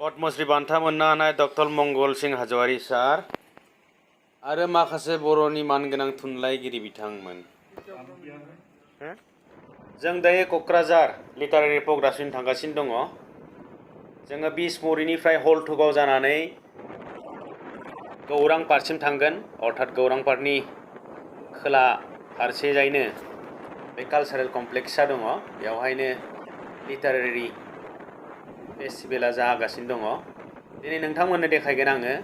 पद्मश्री बान्था मोननो हानाय डक्टर मंगल सिंह हाज'वारि सार आरो माखासे बर'नि मानगोनां थुनलाइगिरि बिथांमोन। जों दायो क'क्राझार लिटारेरि प्रग्रामसिम थांगासिनो दङ। जोङो बिसमुरिनिफ्राय हलथुगाव जानानै गौरां पार्कसिम थांगोन, अर्थात गौरां पार्कनि खोला फारसेजायनो बे कालचारेल कमप्लेक्सआ दङ। बेवहायनो लिटारेरि फेस्टिभेला जागासिनो दङ। दिनै नोंथांमोननो देखायगोन आङो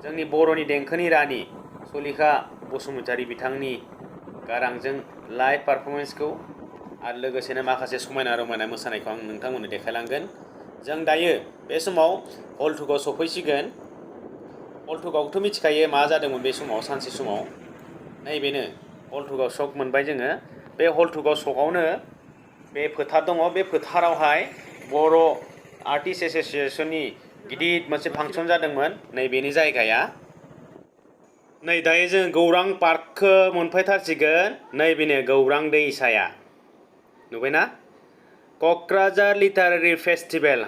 जोंनि बर'नि देंखोनि रानि सलिखा बसुमतारी बिथांनि गारांजों लाइभ पारफरमेन्सखौ आरो लोगोसेनो माखासे समायना रमायना मोसानायखौ आं नोंथांमोननो देखायलांगोन। जों दायो बे समाव हलथुगाव सफैसिगोन। हलथुगावखौथ' मिथिखायो मा जादोंमोन बे समाव, सानसे समाव नैबेनो हलथुगाव सक मोनबाय जोङो। बे हलथुगाव सकआवनो बे फोथार दङ। बे फोथारावहाय बर' आर्टिस्ट एस'सिएशननि गिदिर मोनसे फांसन जादोंमोन। नैबेनि जायगाया नै दायो जों गौरां पार्कखौ मोनफैथारसिगोन। नैबेनो गौरां दैसाया नुबायना, क'क्राझार लिटारेरि फेस्टिभेल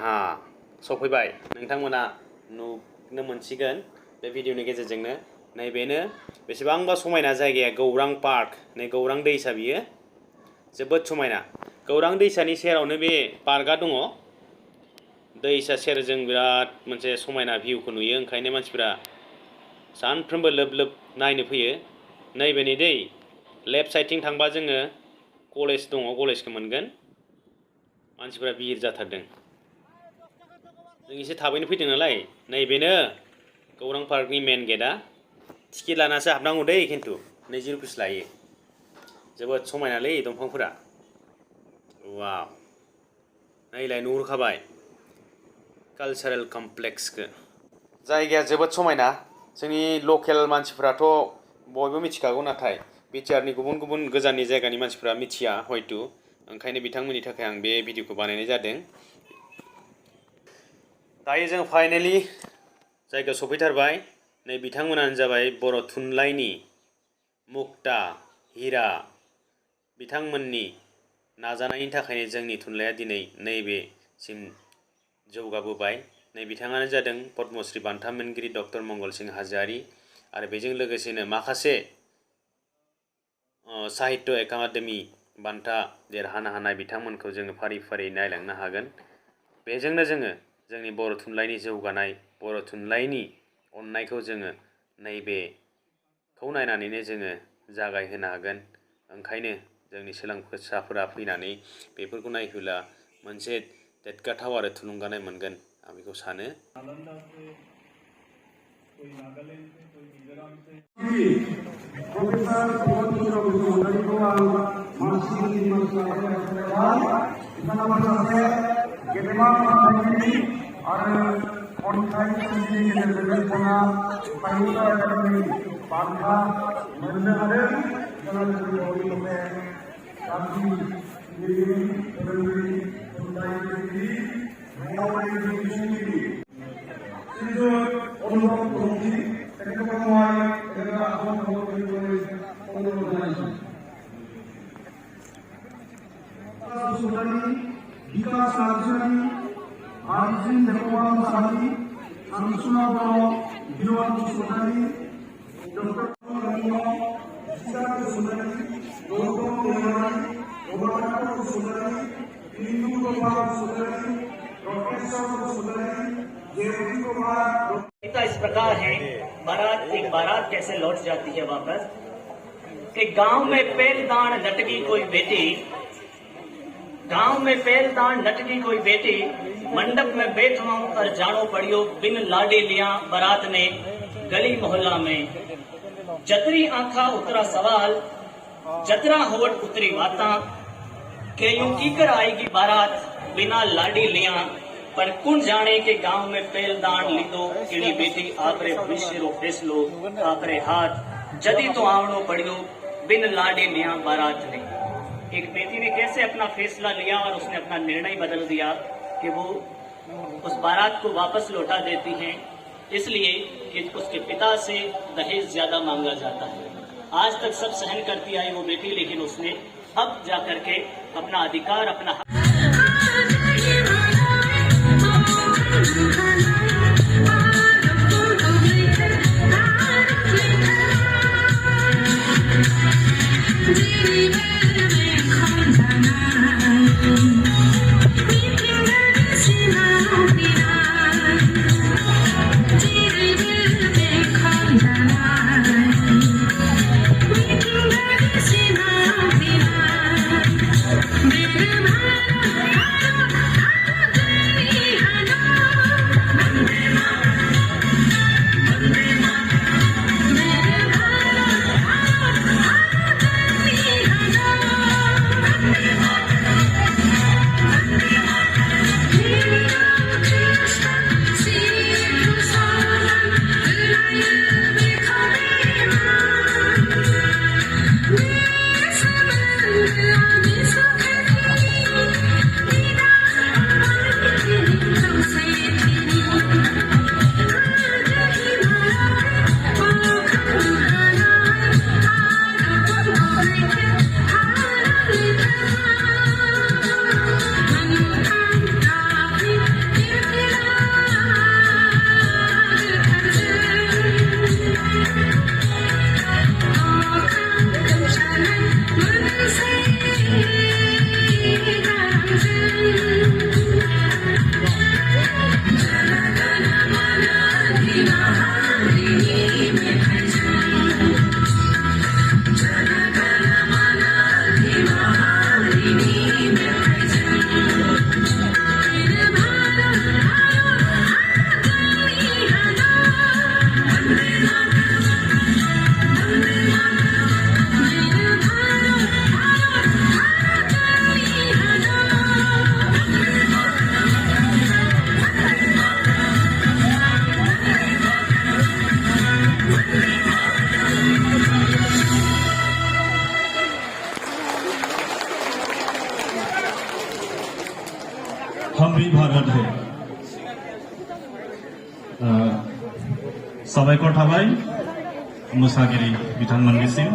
सफैबाय। नोंथांमोना नुनो मोनसिगोन बे भिडिअनि गेजेरजोंनो। नैबेनो बेसेबांबा समायना जायगाया गौरां पार्क, नै गौरां दैसा बियो जोबोद समायना। गौरां दैसानि सेरावनो बे पार्कआ दङ। दैसा सेरजों बिराद मोनसे समायना भिउखौ नुयो, ओंखायनो मानसिफ्रा सानफ्रोमबो लोब लोब नायनो फैयो। नैबेनि दै लेफ्ट साइडथिं थांबा जोङो कलेज दङ, कलेजखौ मोनगोन। मानसिफ्रा भिर जाथारदों। जों एसे थाबैनो फैदों नालाय। नैबेनो गौरां पार्कनि मेन गेटआ। टिकेट लानासो हाबनांगौ दै, खिन्थु 20 रुपिस लायो। जोबोद समायनालै दंफांफोरा। वाव, नायलाय नुहुरखाबाय कालचारेल कमप्लेक्सखौ। जायगाया जोबोद समायना। जोंनि लकेल मानसिफ्राथ' बयबो मिथिखागौ, नाथाय बिटिआरनि गुबुन गुबुन गोजाननि जायगानि मानसिफ्रा मिथिया हयथ', ओंखायनो बिथांमोननि थाखाय आं बे भिडिअखौ बानायनाय जादों। दायो जों फाइनेलि जायगायाव सफैथारबाय। नै बिथांमोनानो जाबाय बर' थुनलाइनि मुक्ता हिरा। बिथांमोननि नाजानायनि थाखायनो जोंनि थुनलाइया दिनै नैबेसिम जौगाबोबाय। नै बिथाङानो जादों पद्मश्री बान्था मोनगिरि डक्टर मंगल सिंह हाज'वारि आरो बेजों लोगोसेनो माखासे साहित्य एकाडेमि बान्था देरहानो हानाय बिथांमोनखौ जोङो फारि फारि नायलांनो हागोन। बेजोंनो जोङो जोंनि बर' थुनलाइनि जौगानाय, बर' थुनलाइनि अननायखौ जोङो नैबेखौ नायनानैनो जोङो जागायहोनो हागोन। ओंखायनो जोंनि सोलोंसाफोरा फैनानै बेफोरखौ नायफैब्ला मोनसे देरगाथाव आरो थुलुंगानाय मोनगोन, आं बेखौ सानो। विकास नार्जारी, आरिजिन देवबा मुसाहारि, सानसुमा बर', बिरन बसुमतारी, डक्टर रत्न, सिद्धार्थ बसुमतारी, गौतम दैमारी, गौरव बसुमतारी, बिन्दु गोपाल बसुमतारी, रमेश्वर बसुमतारी, देवकी कुमार। इस प्रकार है, एक बारात कैसे लौट जाती है वापस, कि गांव में पेलदान लटकी कोई बेटी, गांव में पेलदान लटकी कोई बेटी, मंडप में बैठवाऊं और जानो पड़ियो बिन लाडे लिया बारात ने गली मोहल्ला में। जतरी आंखा उतरा सवाल, जतरा होवट उतरी बाता, के यूं कीकर आएगी बारात बिना लाडी लिया। पर कुण जाने के गांव में पेलदान लीधो किणी बेटी आपरे भविष्य रो फैसलो आपरे हाथ, जदी तो आवणो पड़ियो बिन लाडे लिया बारात ने। एक बेटी ने कैसे अपना फैसला लिया और उसने अपना निर्णय बदल दिया कि वो उस बारात को वापस लौटा देती हैं, इसलिए कि उसके पिता से दहेज ज्यादा मांगा जाता है। आज तक सब सहन करती आई वो बेटी, लेकिन उसने अब जाकर के अपना अधिकार, अपना हम भी भारत है साबायखर थाबाय मोसागिरि बिथांमोननिसिम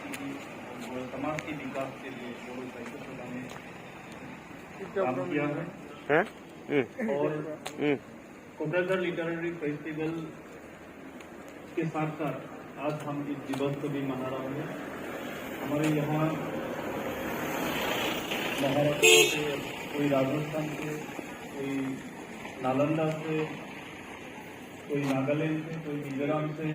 समाज के विकास के लिए वो लोग पैसे चलाने काम किया है और कोकराझार लिटरेरी फेस्टिवल के साथ साथ आज हम इस दिवस को भी मना रहे हैं। हमारे यहाँ महाराष्ट्र से, कोई राजस्थान से, कोई नालंदा से, कोई नागालैंड से, कोई मिजोरम से